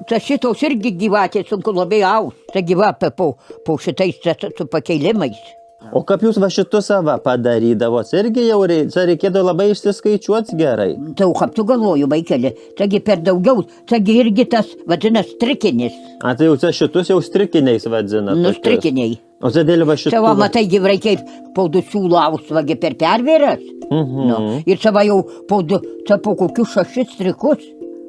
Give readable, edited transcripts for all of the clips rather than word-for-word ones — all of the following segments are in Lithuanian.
tas šitos irgi gyvatės sunku labai aus. Ta gyva po šitais su pakeilimais. O kaip jūs va šitus sava padarydavot, irgi jau reikėdavo labai išsiskaičiuoti gerai. Tai kaip tu galvoju, vaikeli, taigi per daugiau, taigi irgi tas vadinas strikinis. A, tai jau šitus jau strikiniais vadina. Nu, strikiniai. O tai dėl va šitų... Savo, matai, reikia po 2 siūlų ausvagi per pervėras. Nu, ir savo jau po kokius 6 strikus.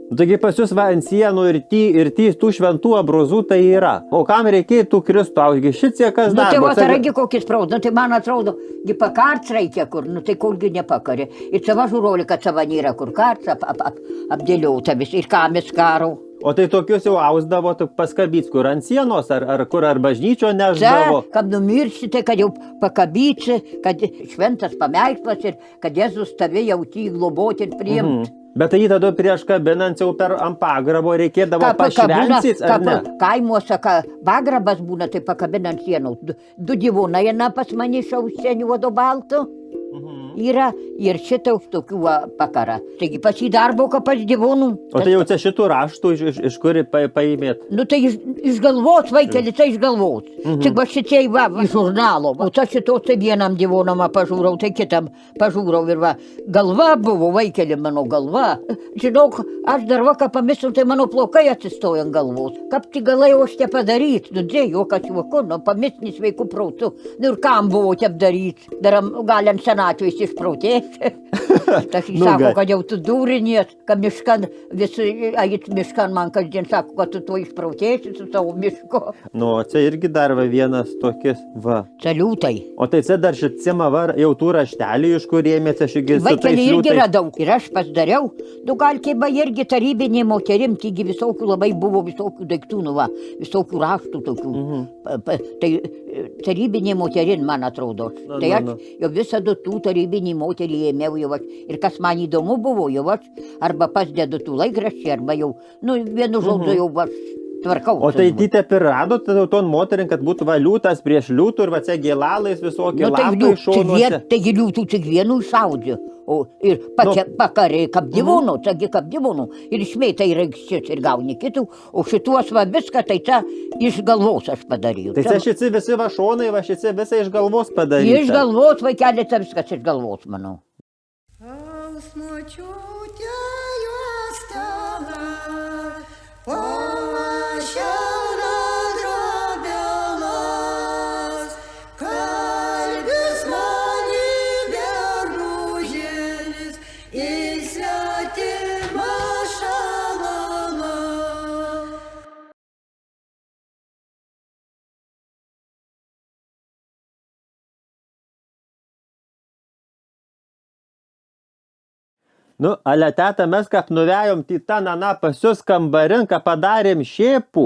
Taigi pas jūs va ant sienų ir tų šventų abrozų tai yra. O kam reikėtų Kristaus? Šitie kas Nu, daro? tai va, tai ragi kokis praudas. Nu, tai man atrodo, pakarts reikia kur, nu, tai kolgi nepakarė. Ir savo žiūroli, kad savo nėra kur karts apdėliauta vis. Ir kamis karo. O tai tokius jau ausdavo paskabyti, kur ant sienos, ar kur, ar bažnyčio neždavo? Kad numirsi, tai kad jau pakabysi, kad šventas pameikslas ir kad Jėzus tave jauti globoti ir priimti. Bet tai tada prieš kabinant jau per ant pagrabo reikėdavo pašventyt, ar ne? Kaimuose, pagrabas būna, tai pakabinant sienų. 2 gyvūnai eina pas mane iš ausienį vodo baltų. Yra ir šitą už tokių pakara. Taigi pas jį darbo, ką pas gyvūnų. O tai jau čia šitų raštų iš kur paimėt? Nu tai iš galvos, vaikeli, tai iš galvos. Tik va šitie iš žurnalo. O ta šitos tai vienam gyvūnam pažiūrau, tai kitam pažiūrau. Ir va, galva buvo, vaikeli, mano galva. Žinok, aš dar ką pamisau, tai mano plaukai atsistojo ant galvos. Kaip tik galėjau aš te padaryti? Nu dėjo, kad juoku, nu pamisnis vaikų prautu. Nu ir kam buvo te daryti? Dar gal ant senatvės išprautės. Tas jis sako, kad jau tu dūrinės, kad miškan, ait miškan man kasdien sako, kad tu to išprautėsi su savo miško. Nu, čia irgi dar vienas tokis, va. Čia liūtai. O tai čia dar šitiem jau tų raštelių, iš kur ėmėte šigi su tais liūtais. Vaikeli irgi radau. Ir aš pasidariau. Nu, gal keiba irgi tarybinė moterim, taigi visokių labai buvo visokių daiktų, nu va, visokių raštų tokių. Tai tarybinė moterin, man atrodo. Tai aš jau visada tų tarybinį moterį ėmiau jau aš. Ir kas man įdomu buvo, jau aš arba pasdedu tų laikraščių, arba jau, nu, vienu žodžiu jau aš tvarkau. O tai taip ir radot ton moterin, kad būtų va liūtas prieš liūtų ir va čia gėlalais visokie lapai šonuose. Taigi liūtų tik vienu išaudžiu. Ir pakarė kaip gyvūnų, taigi kaip gyvūnų. Ir išmėtai raikščius ir gauni kitų. O šituos va viską, tai čia iš galvos aš padariau. Tai čia šici visi va šonai, va šici visai iš galvos padaryta. Iš galvos, vaikelė, tai viskas iš galvos, manau. Nu, ale teta, mes kaip nuvejom tą naną pas jūs kambarin, ką padarėm šėpų,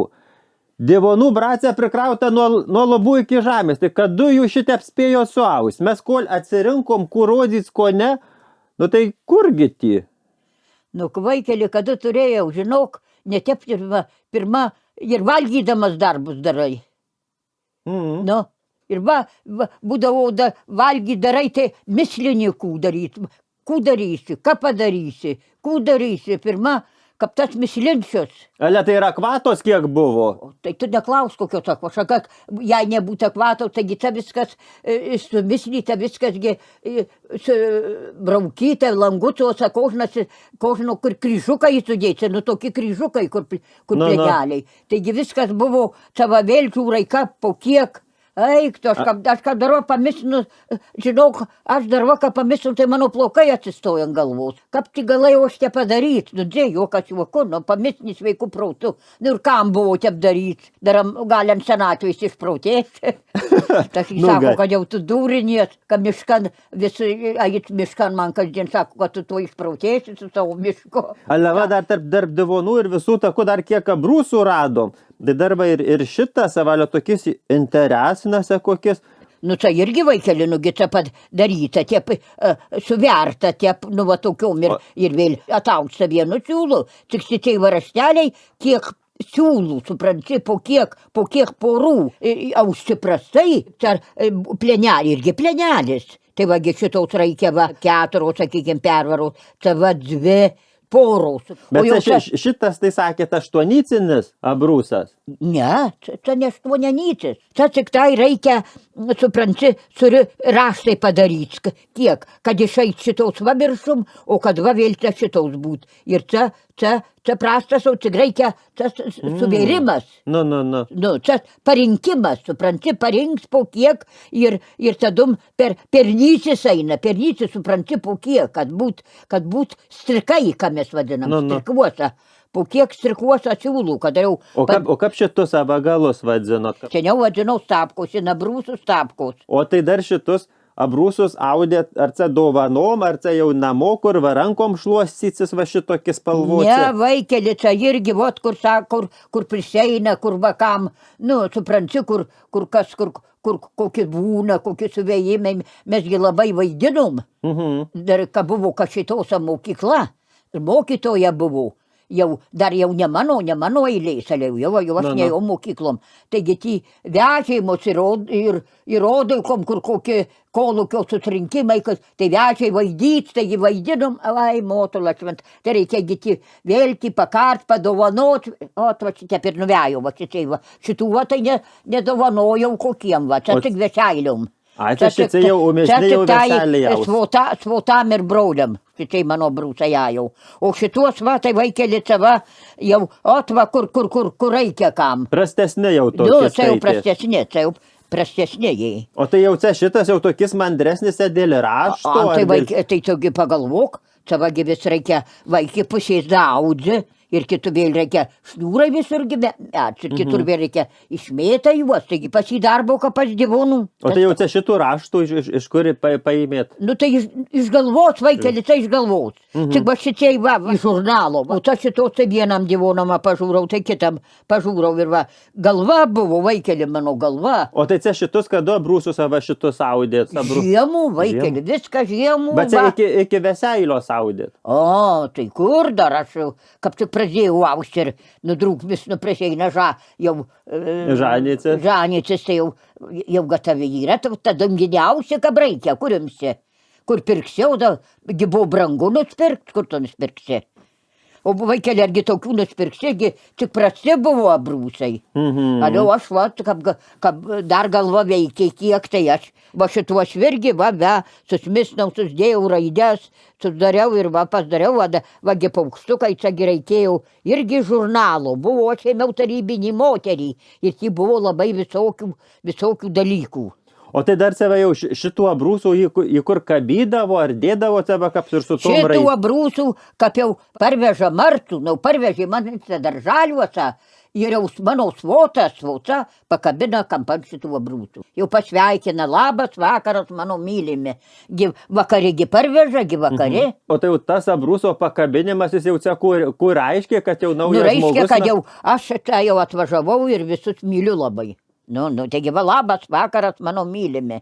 divonų bracija prikrauta nuo lubų iki žemės, tai kad du jų šitie apspėjo suaus. Mes kol atsirinkom, kur rodys, ko ne, nu tai kurgi ti? Nu, vaikeli, kada turėjau, žinok, netep pirma ir valgydamas darbus darai. Nu, ir būdavau valgy darai, tai mislinikų daryti. Kų darysi, ką padarysi, kų darysi, pirma, kaip tas mislinčius. Ale tai ir akvatos kiek buvo? Tai tu neklaus kokios akvatos, kad jei nebūtų akvatos, taigi ta viskas sumislyta, viskas braukyta, langutos, kožno, kur kryžukai sudėti, nu tokie kryžukai, kur plėneliai. Taigi viskas buvo savavėlčių raika po kiek. Eik, aš ką darau pamisinu, žinok, aš darau ką pamisinu, tai mano plaukai atsistojo ant galvos. Kaip tik galėjau aš te padaryti, nu dėjo, kas juoku, nu pamisnis vaikų prautu. Nu ir kam buvo te daryti, dar gal ant senatvės išprautėti. Tas jis sako, kad jau tu dūrinės, kad miškan, ait miškan man kasdien sako, kad tu to išprautėsi su savo miško. Aleva dar tarp divonų ir visų takų dar kiek abrūsų radom. Tai darba ir šitą savalio tokis interesinasi kokis. Nu, tai irgi vaikeli, nugi čia padaryta, tiep suverta, tiep, nu, va, tokiom ir vėl atauksta vienu siūlu. Tik šitie varašteliai, kiek siūlų, supranti, po kiek porų austi prastai, plėnelį, irgi plėnelis. Tai vagi šitos reikia, 4, sakykim, pervaros, tai va 2, poros. Bet jau šitas, tai sakėt, aštuonycinis abrūsas. Ne, čia ne aštuonianytis. Čia tik tai reikia, supranti, turi raštai padaryti. Tiek, kad išeit šitos va viršum, o kad va vėl čia šitos būt. Ir čia prastas, o tik reikia suvėrimas. Nu. Nu, čia parinkimas, supranti, parinks po kiek ir tadum per nysis eina, per nysis supranti po kiek, kad būt strikai, ką mes vadinam, strikuosa. Po kiek strikuosa siūlų, kad jau... O kaip šitus avagalus vadinot? Seniau vadinau stapkos, nabrūsų stapkos. O tai dar šitus abrūsus audėt, ar čia dovanom, ar čia jau namo, kur va rankom šluostysis va šitokis spalvoti? Ne, vaikeli, čia irgi, vot, kur prisieina, kur vakam, nu, supranti, kur kokie būna, kokie suvėjimai, mesgi labai vaidinom. Dar, ką buvo kažitosa mokykla, ir mokytoja buvo. Dar jau ne mano eilės, jau aš nejau mokyklom. Taigi, tai vežėjimus ir rodaikom, kur kokie kolūkio sutrinkimai, tai vežiai vaidyt, taigi vaidinom, motula švent, tai reikia gyti vėlti, pakart, padovanot, o, va, šitie ir nuvėjau, šitų, va, tai nedovanojau kokiem, va, čia tik vešeilium. Ai, tai šitie jau umesni jau vešeliai jau. Svotam ir broliam, šitai mano brūsai jau. O šituos, va, tai vaikeli čia, va, jau, va, kur reikia kam. Prastesni jau tokie skaitės. Čia jau prastesni jai. O tai jau čia šitas jau tokis mandresnis dėl rašto? Tai togi pagalvok, čia vagi vis reikia vaikį pusės daudzi. Ir kitur vėl reikia šniūrai visur gyventi, ir kitur vėl reikia išmėtą juos, taigi pas į darbo, ką pas gyvūnų. O tai jau čia šitų raštų iš kur paimėt? Nu tai iš galvos, vaikeli, tai iš galvos. Tik va šitie va, iš žurnalo. O ta šitos tai vienam gyvūnam pažiūrau, tai kitam pažiūrau ir va, galva buvo, vaikeli, mano galva. O tai čia šitus kada brūsus va šitus audėt? Žiemų, vaikeli, viską žiemų. Bet čia iki veseilio audėt? O, tai kur dar aš kaip tik pradėjau austi ir nudrūkmis nuprasėina žanycis, tai jau gatavi yra, tada giniausia, ką reikia, kur imsi, kur pirksiau, gi buvo brangu nusipirkt, kur tu nusipirksi. O vaikeli, argi tokių nusipirksi, tik prasti buvo abrūsai. Aliau aš, va, kad dar galva veikia kiek, tai aš, va šituos virgi, va, susmisnau, susidėjau raidės, susidariau ir va, pasidariau, vagi paukštukai, čia reikėjau, irgi žurnalo, buvo, aš ėmiau tarybinį moterį, ir tai buvo labai visokių dalykų. O tai dar save jau šitų abrūsų į kur kabydavo ar dėdavo save kaip ir su tom Šitų abrūsų, kaip jau parveža martų, parvežė man daržaliuose ir jau mano svota pakabina kampan šitų abrūsų. Jau pasveikina, labas vakaras mano mylimi. Vakarėgi parveža, vakare. O tai jau tas abrūso pakabinimas jis jau čia kur aiškiai, kad jau naujas žmogus? Reiškia, kad jau aš čia jau atvažiavau ir visus myliu labai. Taigi va, labas vakaras mano mylimi.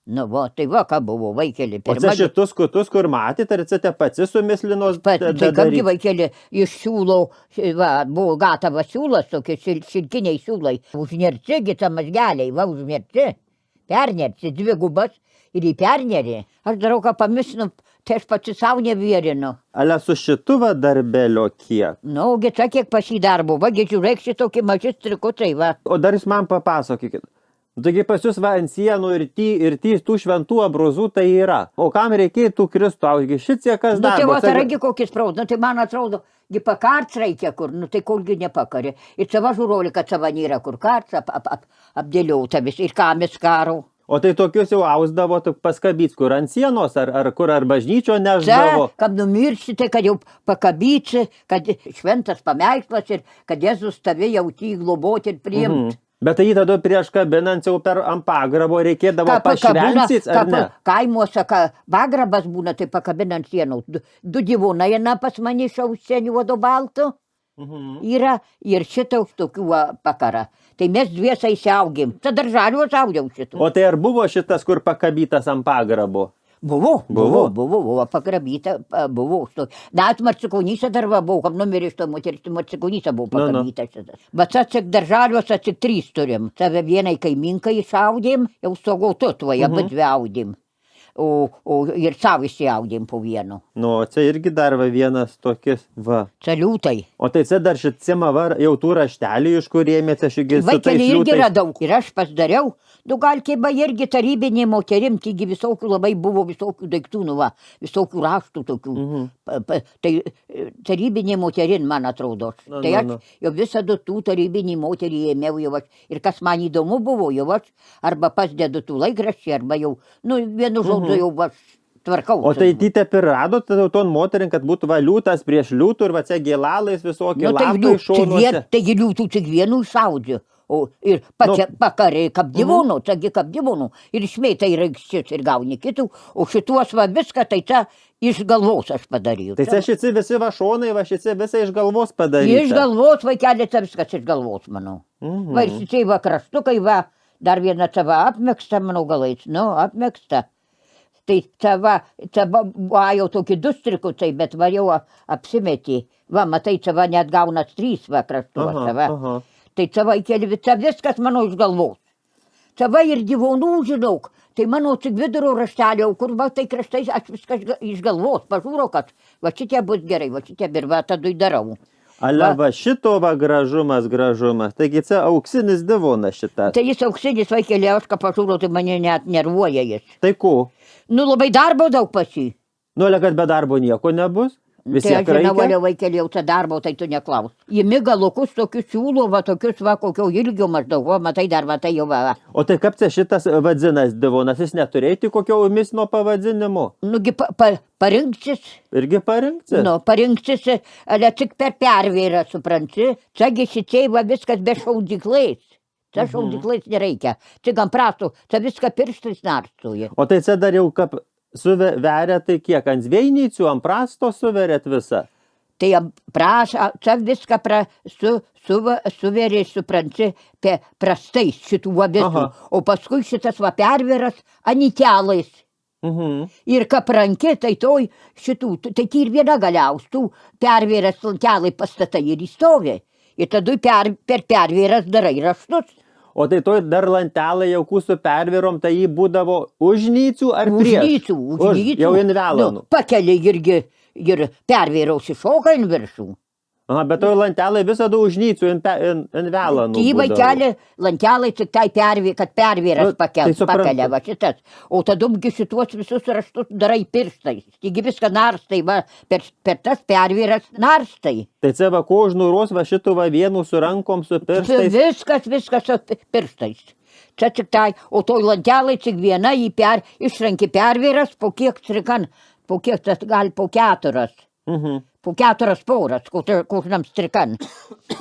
Tai va, ką buvo, vaikeli. O čia šitus kutus, kur matėte, ar čia pati sumislinos daryti? Tai kamgi, vaikeli, iš siūlau, buvo gatava siūlas, tokie šilkiniai siūlai. Užnerci, ta mazgeliai, va, užnerci. Pernerci, dvigubas ir į pernerį. Aš darau, ką pamisnu, tai aš pati savo nevierinu. Ale su šitu va darbelio kiek? Gi čia kiek pas jį darbo, vagi žiūrėk šitokį mažis trikutai, va. O dar jūs man papasakykit. Taigi pas jūs va ant sienų ir tų šventų abrozų tai yra. O kam reikėtų Kristų, šitie kas darbo? Tai va, tai ragi kokis praud, tai man atrodo, pakarts reikia kur, tai kolgi nepakarė. Ir čia va žiūroli, kad čia va nėra kur karts, apdėliauta vis, ir kamis karau. O tai tokius jau ausdavo paskabyts, kur ant sienos, ar kur, ar bažnyčio neždavo? Čia, kad numiršite, kad jau pakabysi, kad šventas pameikslas ir kad Jėzus tave jauti globoti ir priimti. Bet tai tada prieš kabinant jau per ant pagrabo reikėdavo pašventyt, ar ne? Kaimuose, pagrabas būna, tai pakabinant sienos. Du gyvūnai pas mane iš ausienių vado baltų. Yra ir šitą tokių pakara. Tai mes dviesai įsiaugėm. Ta daržaliuos augiau šitų. O tai ar buvo šitas, kur pakabytas ant pagrabo? Buvo, pagrabyta, buvo. Net Marcikonyse dar buvo, kam numirė iš to moteris, Marcikonyse buvo pakabyta šitas. Bet čia daržaliuose tik 3 turim. Save vienai kaiminkai išaudėm, jau sogautu tuoja, bet dvi audėm. o ir savo įsijaudėm po vieno. Nu, čia irgi dar va vienas tokis, va. Čia liūtai. O tai čia dar šitsima va jau tų raštelių, iš kur ėmėte šigi su tais Vaikelį irgi liūtais. radau. Ir aš pasidariau. Nu, gal keiba irgi tarybinė moterim, taigi visokių labai buvo visokių daiktų, nu va, visokių raštų tokių. Tai tarybinė moterin, man atrodo. Tai aš jau visada tų tarybinį moterį ėmiau jau aš. Ir kas man įdomu buvo, jau aš arba pasdedu tų laikraščių, arba jau, nu, vienu žodžiu jau aš tvarkau. O tai ty taip ir radot ton moterin, kad būtų va liūtas prieš liūtų ir va čia gėlalais visokie Nu, tai lapai šonuose. taigi liūtų tik vienų šaudžiu. O ir pakariai kaip gyvūnų, taigi kaip gyvūnų. Ir išmėtai raikščius ir gauni kitų. O šituos va viską, tai čia iš galvos aš padariau. Tai čia šici visi va šonai, va šici visai iš galvos padaryta. Iš galvos, vaikelė, tai viskas iš galvos, manau. Va ir šičiai va kraštukai, va, dar viena čia va apmėgsta, manau, galais. Nu, apmėgsta. Tai čia va jau tokį du strikutai, bet va jau apsimetė. Va, matai, čia va net gaunas 3 va kraštuose, va. Tai čia vaikeli, čia viskas mano iš galvos. Čia va ir gyvūnų žinok. Tai mano tik vidurio raštelio, kur va tai kraštai, aš viskas iš galvos. Pažiūrau, kad va šitie bus gerai, va šitie ir va tada darau. Ale va šito va gražumas. Taigi čia auksinis divonas šitas. Tai jis auksinis vaikeli, aš ką pažiūrau, tai mane net nervuoja jis. Tai ko? Nu labai darbo daug pas jį. Nu, ale kad be darbo nieko nebus? Visi Tai aš žinau, reikia? vaikeli, jau čia darbo, tai tu neklaus. Jimi galukus tokius siūlo, va tokius va kokio ilgio maždaug, va matai dar, va tai jau va. O tai kaip čia šitas vadzinas divonas, jis neturėti kokio misno pavadinimo? Nugi parinksis. Irgi parinkti? Nu, parinksis, ale tik per pervėrą, supranti. Čiagi šičiai va viskas be šaudyklais. Čia šaudyklais nereikia. Čia gan prasto, čia viską pirštais narstuoja. O tai čia dar jau kaip suveria, tai kiek, ant zveinycių, ant prasto suverėt visą? Tai prašo, čia viską suverė, supranti, prastais šitų va visų. O paskui šitas va pervėras anytelais. Ir kapranki, tai toj šitų, tai ir viena galiaustų pervėras lankelai pastatai ir įstovė. Ir tada per pervėras darai raštus. O tai toj dar lantelai jau su pervėrom, tai jį būdavo užnycių ar prieš? Užnycių. Jau invelanų. Pakeliai irgi ir pervėraus iššoka in viršų. Aha, bet toj lantelai visada užnycių invelanų Tai vaikelį lantelai tik tai kad pervėras pakelia va šitas. O tadumgi šituos visus raštus darai pirštais. Taigi viską narstai, va, per tas pervėras narstai. Tai čia va ko žnuros va šitų va vienų su rankom, su pirštais? Viskas su pirštais. Čia tik tai, o toj lantelai tik viena išranki pervėras, po kiek strikan, po kiek tas gali po 4. Po 4 poras, kožnam strikan.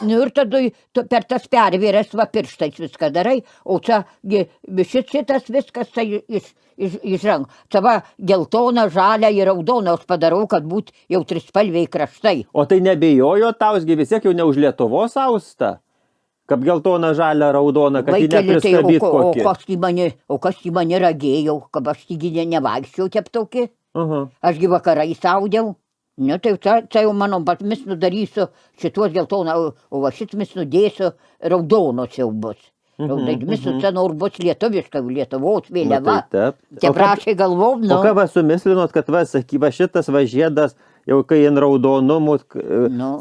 Nu ir tada per tas pervėras va pirštais viską darai, o čia šitas viskas tai išrank. Čia va geltona, žalia ir raudona, aš padarau, kad būt jau trispalviai kraštai. O tai nebejojo tausgi vis tiek jau ne už Lietuvos austa? Kaip geltona, žalia, raudona, kad jį nepriskabyt kokį. O kas į mane ragėjau, kad aš jį nevaikščiau tep tokį. Ašgi vakarai saudiau. Nu, tai čia jau mano pat misnų darysiu šituos geltoną, o va šit misnų dėsiu raudonos jau bus. Misnų čia nors bus lietuviška, Lietuvos vėliava. Tie prašai galvom, nu. O ką va sumislinot, kad va šitas va žiedas, jau kai in raudonumų,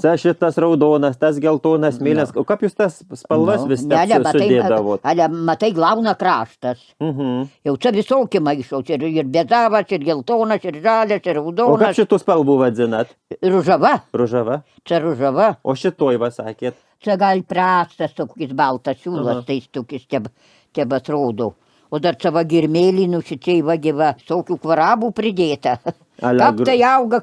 čia šitas raudonas, tas geltonas, mėlynas. O kaip jūs tas spalvas vis tiek sudėdavot? Ale, matai, glauna kraštas. Jau čia visokį maišau, ir bedavas, ir geltonas, ir žalias, ir raudonas. O kaip šitų spalvų vadzinat? Ružava. Ružava? Čia ružava. O šitoj va sakėt? Čia gal prastas tokis baltas siūlas, tai tokis teb atrodo. O dar čia va girmėlinų šičiai va gyva, tokių kvarabų pridėta. Kaip tai auga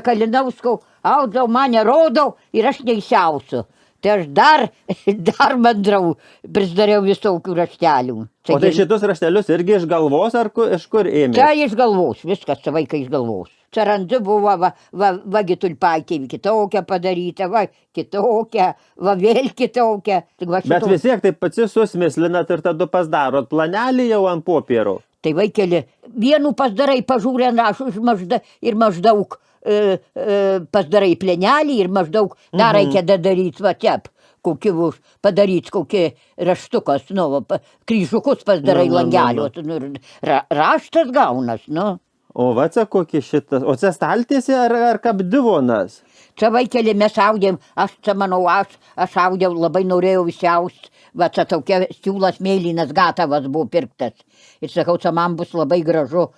Kalinausko, audau mane rodau ir aš neįsiausiu. Tai aš dar mandrau, prisidariau visokių raštelių. O tai šitus raštelius irgi iš galvos ar iš kur ėmė? Čia iš galvos, viskas čia vaikai iš galvos. Čia randu buvo, vagi tulpaitė kitokia padaryta, va kitokia, va vėl kitokia. Bet vis tiek taip pats susmislinat ir tada pasdarot planelį jau ant popiero. Tai vaikeli, vienu pasdarai pažiūrė rašų ir maždaug pasidarai plenelį ir maždaug dar reikia daryti, va, padaryti kokį raštukas, nu, kryžiukus pasidarai langeliuos, nu, ir raštas gaunas, nu. O va, čia kokį šitas, o čia staltiesė ar kapdivonas? Čia vaikeli mes audėm, aš audžiau, labai norėjau įsiaust, va, čia tokia siūlas mėlynas gatavas buvo pirktas. Ir sakau, čia man bus labai gražu,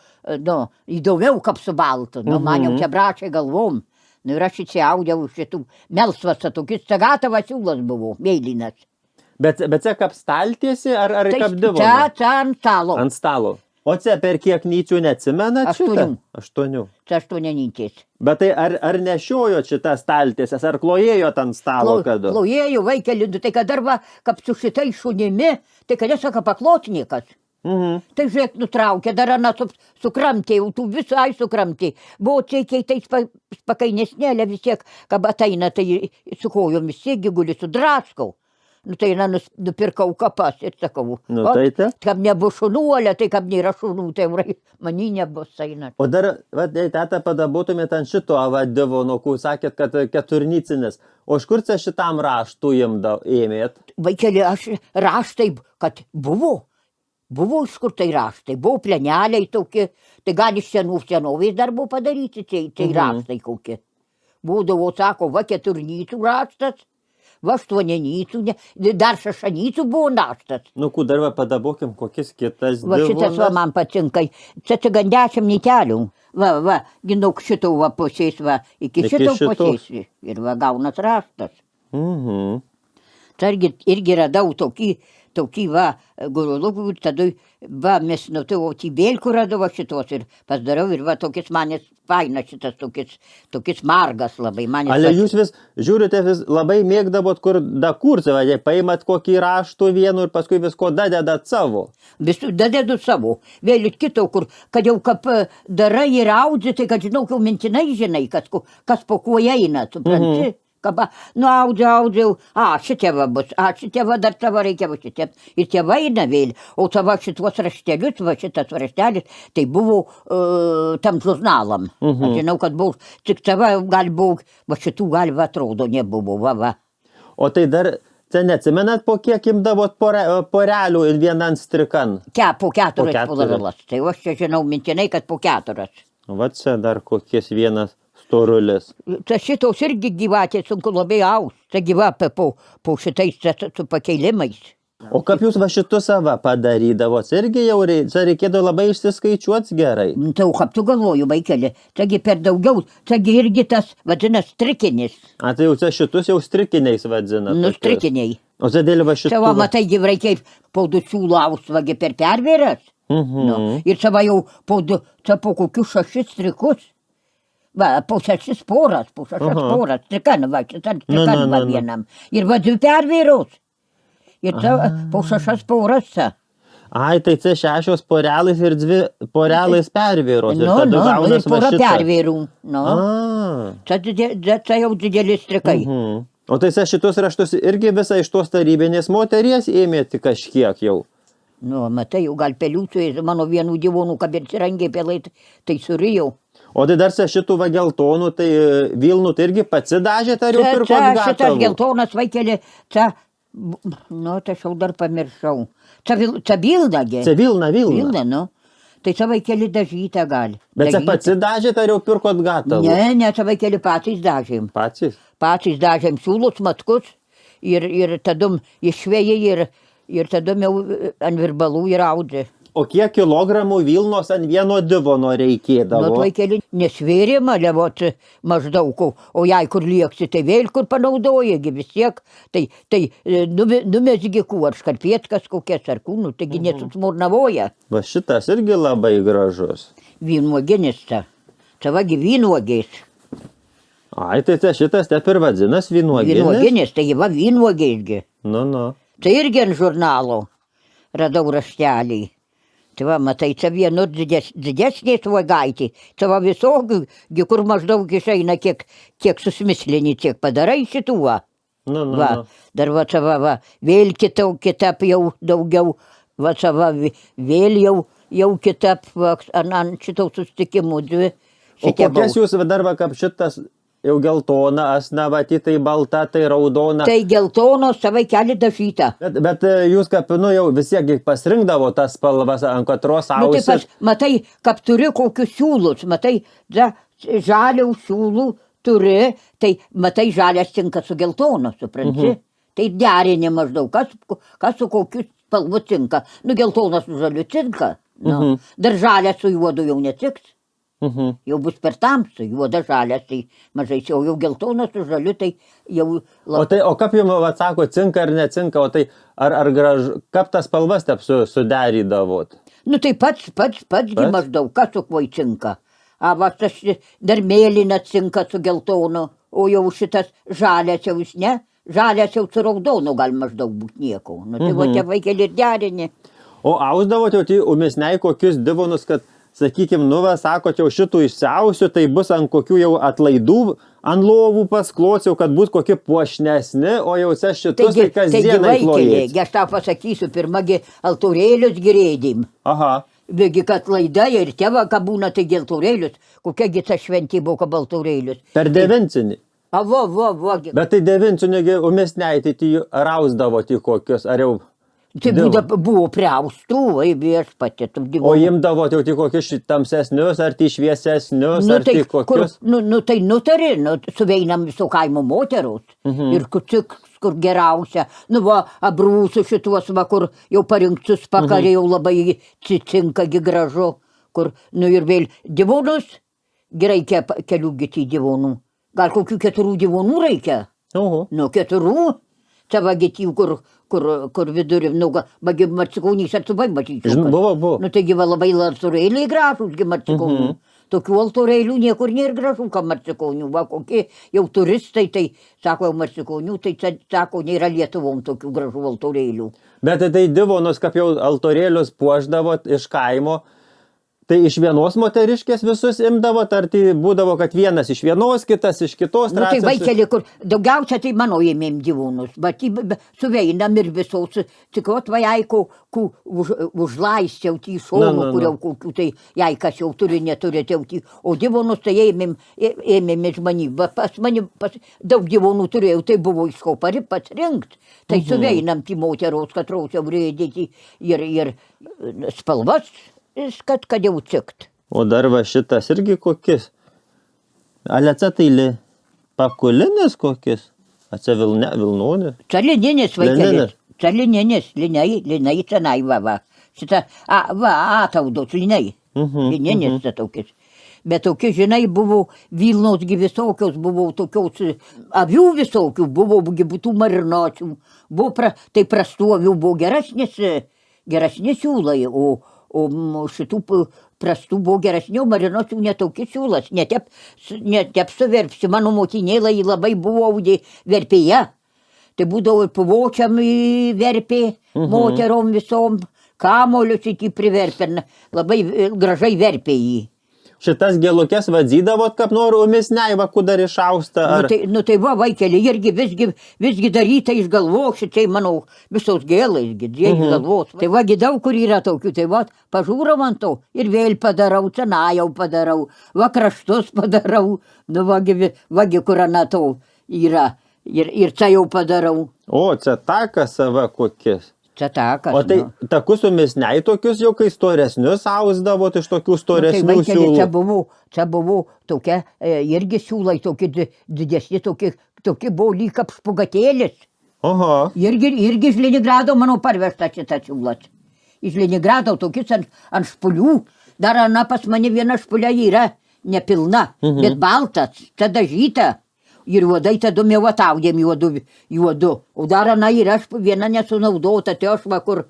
nu, įdomiau kaip su baltu, nu, man jau čia bračiai galvom. Nu, ir aš įsiaudžiau šitų melsvas, tokis, čia gatavas siūlas buvo, mėlynas. Bet čia kaip staltiesė ar Tai kapdivonas? čia ant stalo. Ant stalo. O čia per kiek nyčių neatsimenat šitą? 8. Čia 8 nytės. Bet tai ar nešiojo šitą staltiesės, ar klojėjo ant stalo kada? Klojėjau, vaikeli, tai kad dar va, kaip su šitai šunimi, tai kad sako paklotnikas. Tai žiūrėk, nutraukė, dar ana sukramtė, jau tų visai sukramtė. Buvo ciekiai tais pakainesnėlė vis tiek, kad ateina, tai su kojom visi guli sudraskau. Nu, tai nupirkau kapas ir sakau, Nu, tai te. kam nebus šunuolė, tai kam nėra šunų, tai manį nebus eina. O dar, va, teta, padabotumėt ant šito divono, kur sakėt, kad keturnycinis. O iš kur čia šitam raštų ėmėt? Vaikeli, aš raštai, kad buvo iš kur tai raštai, buvo pleneliai tokie, tai gal iš senovės dar buvo padaryti, tai raštai kokie. Būdavo, sako, va, keturnycų raštas, va, 8 dar 6 buvo raštas. Nu, kur dar va, padabokim, kokis kitas Va, šitas va, man patinka, čia gan 10 nytelių. Va, ginok šito va pusės, va, iki šito pusės. Ir va, gaunas raštas. Tai irgi radau tokį va, gurulukų, tada va, mes nutivau Belkų radau šitos ir pasidariau ir va, tokis manęs fainas šitas, tokis margas labai. Ale jūs vis, žiūrite, vis labai mėgdavot, kur dakursi, va, paimat kokį raštų vienu ir paskui visko dadedat savo. Visų dadedu savo. Vėl ir kito, kur, kad jau kaip darai ir audži, tai kad žinau, jau mintinai žinai, kas po kuo eina, supranti? Nu, audžiau, šitie va bus, šitie va dar tavo reikia va šitie. Ir tie vaina vėl, o tavo šituos raštelius, va šitas raštelis, tai buvo tam žurnalam. Aš žinau, kad buvo, tik tavo gal buvo, va šitų gal va atrodo nebuvo, va. O tai dar, čia neatsimenat, po kiek imdavot porelių ir vienan strikan? Po 4 polavilas. Tai aš čia žinau mintinai, kad po 4. Va čia dar kokies vienas storulis. Tai šitos irgi gyvatės sunku labai aus. Tai gyva po šitais su pakeilimais. O kaip jūs va šitus sava padarydavot? Irgi jau reikėdavo labai išsiskaičiuoti gerai. Tai kaip tu galvoju, vaikeli, taigi per daugiau, taigi irgi tas vadinas strikinis. Tai jau čia šitus jau strikiniais vadina. Nu, strikiniai. O čia dėl va šitų... Čia va, matai, reikia po 2 siūlaus vagi per pervėras. Nu, ir čia va jau po kokius 6 strikus. Va, po 6 poras, strikan, va, strikan va vienam. Ir va 2 pervėros. Ir čia po 6 poras. Tai čia 6 porelais ir 2 porelais pervėros. Ir pora pervėrų. Čia jau dideli strikai. O tai šitus raštus irgi visą iš tos tarybinės moteries ėmėti kažkiek jau? Nu, matai, jau gal peliūtų, mano vienų gyvūnų, kad ir sirangė pelai, tai surijau. O tai dar šitų va geltonų, tai Vilnų, tai irgi patsidažėt ar jau pirkot gatavų? Šitas geltonas vaikeli, tai aš jau dar pamiršau. Čia Vilnagė. Čia Vilna. Vilna, nu. Tai čia vaikeli dažytą gali. Bet čia patsidažėt ar jau pirkot gatavų? Ne, čia vaikeli patys dažėm. Patys? Patys dažėm siūlus, matkus ir tadum išvėjai ir tadum jau ant virbalų ir audė. O kiek kilogramų Vilnos ant vieno divono reikėdavo? Nu, vaikeli nesvėrėma, levot maždaug, o jei kur lieksi, tai vėl kur panaudojagi vis tiek, tai numesgi kuo, ar škarpietkas kokias, ar kūnų, taigi nesusmurnavoja. Va šitas irgi labai gražus. Vynuoginis ta. Čia vagi vynuogės. Tai šitas taip ir vadzinas vynuoginis? Vynuoginis, tai va vynuogėsgi. Nu. Tai irgi ant žurnalo radau raštelį. Tai va, matai, čia vienur didesnės uogaitį, čia va visokių, kur maždaug išeina, kiek susmislinį, tiek padarai šitų va. Va, dar va, čia va, vėl kitap jau daugiau, va, čia va, vėl jau kitap, va, ant šito susitikimų 2 O Šitie kokias buvo. jūs dar va, kaip šitas jau geltona, asna, va, tai balta, tai raudona. Tai geltonos savai keli dažyta. Bet jūs kaip, nu jau vis tiek pasirinkdavo tas spalvas, ant katros Nu, tai ausit. matai, kaip turi kokius siūlus, matai, žaliaus siūlų turi, tai matai, žalias tinka su geltonu, supranti? Tai derinė maždaug, kas su kokiu spalvu tinka. Nu, geltonas su žaliu tinka. Nu, dar žalias su juodu jau netiks. Jau bus per tamsu, juoda žalias, tai mažai, jau geltonas su žaliu, tai jau... O kaip jums atsako, cinka ar necinka, o tai ar gražu, kaip tas spalvas taip sudarydavot? Nu, tai pats maždaug, kas su kuo cinka. Va, tas dar mėlyna cinka su geltonu, o jau šitas žalias jau jis ne, žalias jau su raudonu gal maždaug būt nieko. Nu, tai va, tie vaikėlį ir derinė. O ausdavot jau tai umesniai kokius divonus, kad, sakykime, nu, va, sakot, jau šitų išsiausiu, tai bus ant kokių jau atlaidų, ant lovų pasklosiu, kad būt kokie puošnesni, o jau šitus tai kasdienai klojėt. Aš tau pasakysiu, pirmagi altorėlius girėdim. Aha. Bėgi, kad laida ir tėva, ką būna, tai geltorėlius. Kokiagi ta šventė buvo, kad baltorėlius. Per devincinį. Va. Bet tai devincinį umesniai, tai rausdavo tik kokius, ar jau... Tai buvo priaustų, viešpatė. O imdavo jau tik kokius tamsesnius, ar tai šviesesnius, ar tai kokius? Tai nutari, suveinam viso kaimo moteros. Ir kur geriausia. Nu va, abrūsų šituos, va, kur jau parinktus pakarė, jau labai cinkagi gražu. Kur, nu ir vėl divonus, gerai kelių gyti divonų. Gal kokių 4 divonų reikia? Nu, 4. Čia vagėtijų, kur vidurį, nu, vagi Marcikaunys atsubai matyčiau. Buvo. Nu, taigi va labai altorėliai gražūs, Marcikaunių. Tokių altorėlių niekur nėra gražų, kaip Marcikaunių. Va, kokie jau turistai, tai sako, jau Marcikaunių, tai sako, nėra Lietuvom tokių gražų altorėlių. Bet tai divonus, kaip jau altorėlius puošdavot iš kaimo, tai iš vienos moteriškės visus imdavot, ar tai būdavo, kad vienas iš vienos, kitas iš kitos? Nu, tai vaikelį, kur daugiausia tai mano ėmėm gyvūnus, bet suveinam ir visos, tik vat vajaiko, užlaistiau tį šonų, kur jau kokių tai jaikas jau turi, neturi tauti, o gyvūnus tai ėmėm iš mani, pas mani daug gyvūnų turėjau, tai buvo iš ko pasirinkt, tai suveinam tį moteros, kad rausiau rėdėti ir spalvas. Kad jau cikt. O dar va šitas irgi kokis. Aleca tai pakulinis kokis. Atsia vilnonis. Čia lininis vaikėlis. Čia lininis. Linai senai va. Šitą, ataudos linai. Lininis čia tokius. Bet tokie, žinai, buvo Vilnosgi visokios, buvo tokios avių visokių, buvo būtų marinočių. Tai prastų avių buvo geresnis siūlai, o šitų prastų buvo geresnių marinočių netokis siūlas, netep suverpsi. Mano motinėlai labai buvo verpėje. Tai būdavo ir puvočiam verpė, moterom visom, kamolius iki priverpė, labai gražai verpė jį. Šitas gėlukės vadzydavot, kaip noriu umesniai, va, dar išausta? Ar... Nu tai va, vaikelį, irgi visgi daryta iš galvos, šitai, manau, visos gėlais, iš galvos. Tai vagi daug kur yra tokių, tai va, pažiūram ant to ir vėl padarau, cenajau padarau, va, kraštus padarau, nu vagi kur ant to yra, ir čia jau padarau. O, čia takas sava kokis. Čia takas. O tai takus umesniai tokius jau, kai storesnius ausdavot iš tokių storesnių siūlų? Čia buvo tokia, irgi siūlai, tokie didesni, tokie buvo lyg apšpugatėlis. Aha. Irgi iš Leningrado mano parvežta šitą siūlas. Iš Leningrado tokius ant špulių. Dar pas mane viena špulia yra nepilna, bet baltas, čia dažyta. Ir juodai tada mėvataudėm juodu. O dar yra viena nesunaudota, tai aš va, kur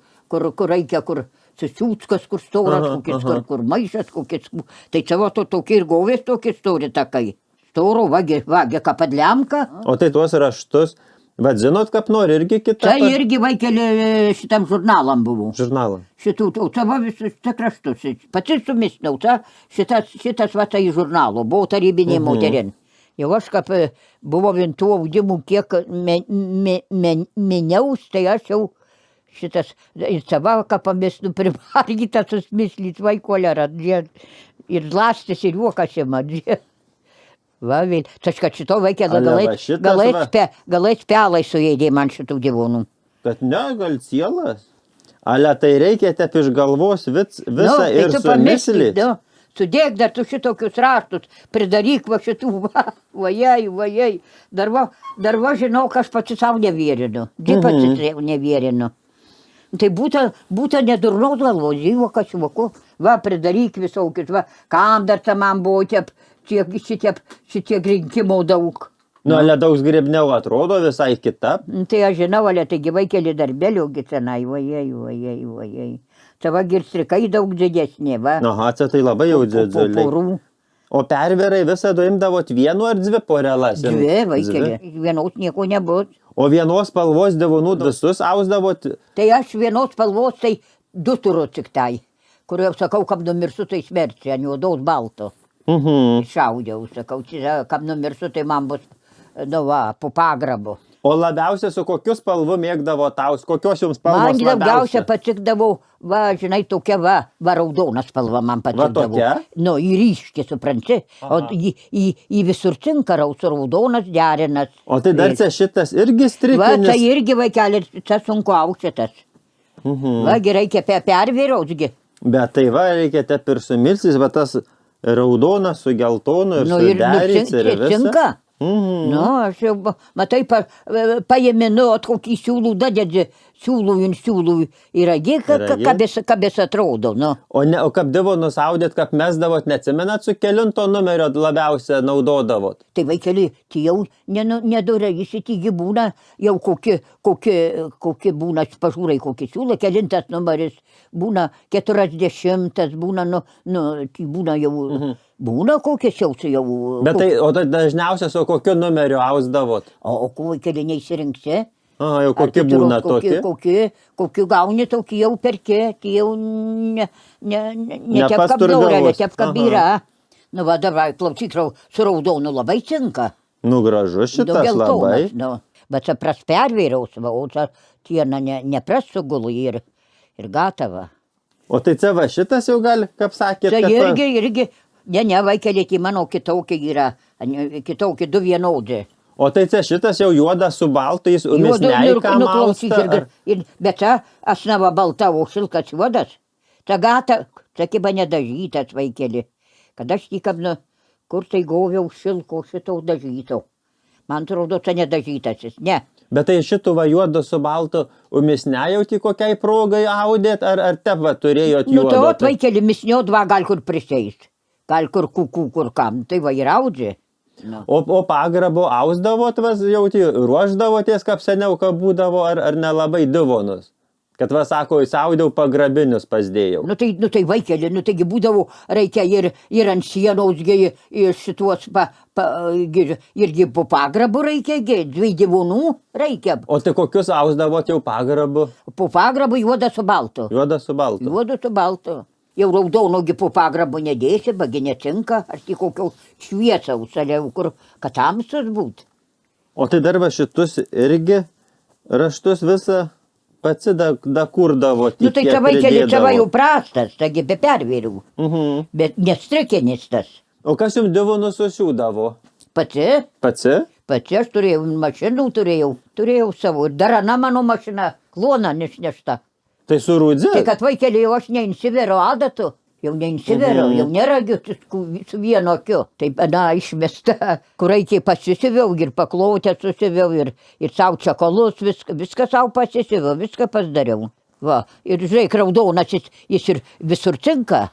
reikia, kur susiūtskas, kur storas, kokis, kur maišas, kokis. Tai čia va, tokie ir govės tokie stori takai. Storo, vagi, ką padlemka. O tai tuos raštus, bet žinot, kaip nori, irgi kitą? Tai irgi vaikelį šitam žurnalam buvo. Žurnalam. Šitų, čia va visus čia kraštus. Pats sumisnau, šitas va tai žurnalo, buvo tarybinė moterin. Jau aš kaip buvo vintų audimų, kiek meniaus, tai aš jau šitas, sava, ką pamėsnu primargytas susmislys vaikolerą. ir lastis, ir juokas ima. Va, vėl. Tas, kad šito vaikė Ale va šitas va. galais pelai suėdė man šitų gyvūnų. Kad ne, gal sielas. Ale tai reikia tep iš galvos visą ir sumislį. Sudėk dar tu šitokius raštus, pridaryk va šitų, vajai. Dar va žinau, aš pati savo nevierinu. Pati nevierinu. Tai būta nedurnaus galvos, juokas juoku. Va, pridaryk visokius, va, kam dar man buvo šitiek rinkimų daug. Nu, ale daug gribniau atrodo visai kita. Tai aš žinau, ale taigi vaikelį darbelių gicenai, vajai. Tava girstrikai daug didesnė, va. Aha, tai labai jau didžiuliai. O perverai visada imdavot vienu ar dvi porelas? Dvi, vaikelį. Vienos nieko nebus. O vienos spalvos divonų visus ausdavot? Tai aš vienos spalvos, tai 2 turiu tik tai. Kur jau sakau, kam numirsiu, tai smerci, ant juodaus balto. Šaudžiau, sakau, kam numirsiu, tai man bus, nu va, po pagrabu. O labiausia su kokiu spalvu mėgdavo taus? Kokios jums spalvos man labiausia? Man daugiausia patikdavo, va, žinai, tokia va raudona spalva man patikdavo. Va tokia? Nu, į ryškį, supranti. O į visur cinkarau su raudonas derinas. O tai dar šitas irgi strikinis? Va, tai irgi vaikelis, čia sunku auksitas. Va, reikia pervyrausgi. Bet tai va, reikia tep ir sumilsis, va tas raudonas su geltonu ir suderys ir visą. Cinka. Nu, aš jau, matai, paėminu, kokį siūlų dadėdži, siūlų iragi, kabės atrodo, nu. O kaip divonus audėt, kaip mesdavot, neatsimenat, su kelinto numerio labiausia naudodavot? Tai vaikeli, tai jau nedurai, įsitigi būna, jau kokie būna, pažiūrai, kokie siūlai, kelintas numeris, būna 40, būna, tai būna jau... Būna kokie siausiai jau... Bet tai, o tai dažniausiai su kokiu numeriu ausdavot? O kokį neįsirinksi? Aha, jau kokie būna tokie? Kokiu gauni, tokį jau perki, tai jau netep kapdaurelė, tep kabyra. Nu va, dabar klausyk, su raudonu labai cinka. Nu, gražu šitas labai. Bet čia pras pervyraus, o čia tiena nepras sugulu ir gatava. O tai čia va šitas jau gali, kaip sakėt, kad... Čia irgi... Ne, vaikelė, tai mano kitokia yra, kitokia 2 vienodė. O tai čia šitas jau juodas su baltu, jis umisnei kam austa? Bet čia asnava balta, o šilkas juodas. Čia gata, čia kiba nedažytas vaikelė. Kad aš tikam, kur tai goviau šilko šito dažyto. Man atrodo, čia nedažytasis, ne. Bet tai šitų va juodo su baltu umisnei jau tik kokiai progai audėt, ar tep va turėjot juodo? Nu, tai ot vaikelė misniot va gal kur priseist. Gal kur kur kam, tai va ir audži. O pagrabo ausdavot, jau ruoždavoties, kaip seniau, kad būdavo, ar nelabai divonus? Kad va sako, įsaudiau pagrabinius pasdėjau. Nu tai vaikelė, taigi būdavo, reikia ir ant sienos, ir šituos, irgi po pagrabu reikia, 2 divonų reikia. O tai kokius ausdavot jau pagrabu? Po pagrabu juodas su baltu. Juodas su baltu. Juodas su baltu. Jau raudonogi po pagrabu nedėsi, bagi necinka, ar tik kokio šviesaus, kur katamsus būt. O tai dar va šitus irgi raštus visą pats dakurdavo. Nu tai čia vaikelį, čia va jau prastas, taigi be pervėrių. Bet nestrikinis tas. O kas jums divonus susiūdavo? Pati. Pati? Pati aš turėjau, mašinų turėjau savo. Ir dar ana mano mašina, klona nešta. Tai su rūdzi? Tai kad vaikelį jau aš neinsiveriu adatų, jau neinsiveriu, jau neragiu su vienu akiu. Taip, išmesta, kur reikia pasisiviau ir paklotę susiviau ir savo čekolus, viską savo pasisiviau, viską pasidariau. Va, ir žiūrėk, raudonas jis ir visur cinka,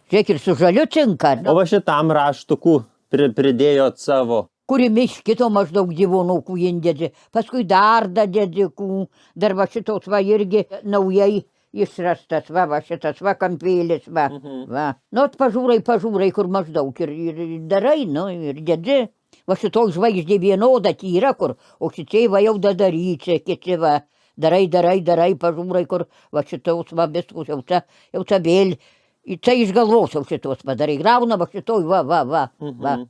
žiūrėk, ir su žaliu cinka. O va šitam raštukų pridėjot savo? Kuri miškito maždaug gyvūnukų indėdži, paskui dar dadėdikų, dar va šitos va irgi naujai išrastas, va šitas va kampėlis, va. Nu, pažiūrai, kur maždaug ir darai, nu, ir dėdži. Va šitoj žvaigždė vienoda tyra, kur, o šičiai va jau daryčia, kiti va, darai, pažiūrai, kur va šitos va viskus, jau čia vėl, čia iš galvos jau šitos padarai, grauna va šitoj, va,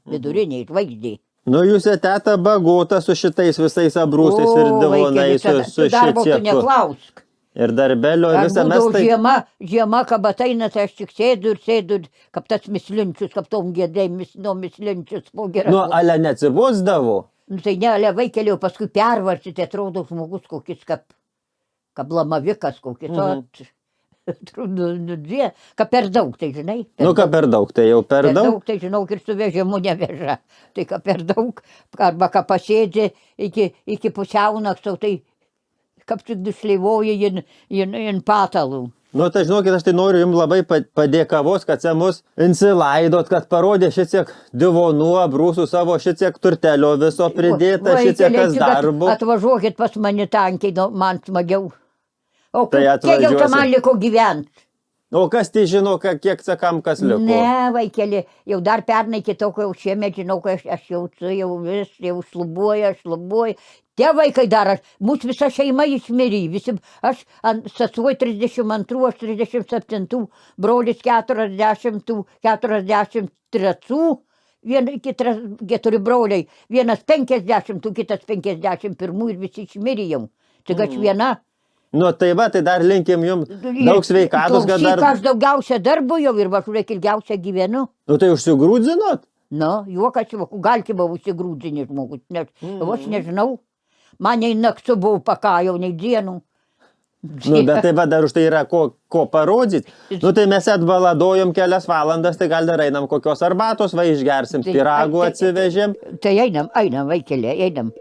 viduriniai žvaigždė. Nu, jūs teta bagota su šitais visais abrūsais ir divonais, su darbo tu neklausk. Ir darbelio, ir Aš visą mes būdavau tai... žiema, kad ateina, tai aš tik sėdu, kaip tas mislinčius, kaip tom gėdai, mislinčius po gerą. Nu, ale neatsibūsdavo. Nu, tai ne, ale vaikelėjau, paskui pervarstyti, atrodo žmogus kokis, kaip lamavikas kokis, kad per daug, tai žinai. Nu, ką per daug, tai jau per daug. Tai žinau, ir su vežimu neveža. Tai ką per daug, arba ką pasėdė iki pusiaunakčio, tai kaip tik dušleivoji in patalų. Nu, tai žinokit, aš tai noriu jums labai padėkavos, kad čia mus insilaidot, kad parodė šitiek divonų, brūsų savo, šitiek turtelio viso pridėta, šitiek kas darbo. Atvažiuokit pas mane tankiai, man smagiau. O Tai kiek jau čia atvažiuosim. man liko gyventi? O kas tai žino, kiek sakam, kas liko? Ne, vaikeli, jau dar pernai kitokio, jau šiemet žinau, kad aš jau šlubuoju. Tie vaikai dar, mūsų visa šeima išmirė, visi, aš sesuoj 32, aš 37, brolis 40, 43, keturi broliai, vienas 50, kitas 51 ir visi išmirė jau. Tik aš viena. Nu, tai va, tai dar linkim jums daug sveikatos, kad dar... Aš daugiausia darbu jau ir važiuok ilgiausia gyvenu. Nu, tai užsigrūdzinot? Nu, juokas, galti buvo užsigrūdzinį žmogus, nes aš nežinau. Man nei naktų buvo paka, jau nei dienų. Nu, bet tai va, dar už tai yra ko parodyti. Nu, tai mes atbaladojom kelias valandas, tai gal dar einam kokios arbatos, va išgersim, piragų atsivežėm. Tai einam, vaikelė, einam.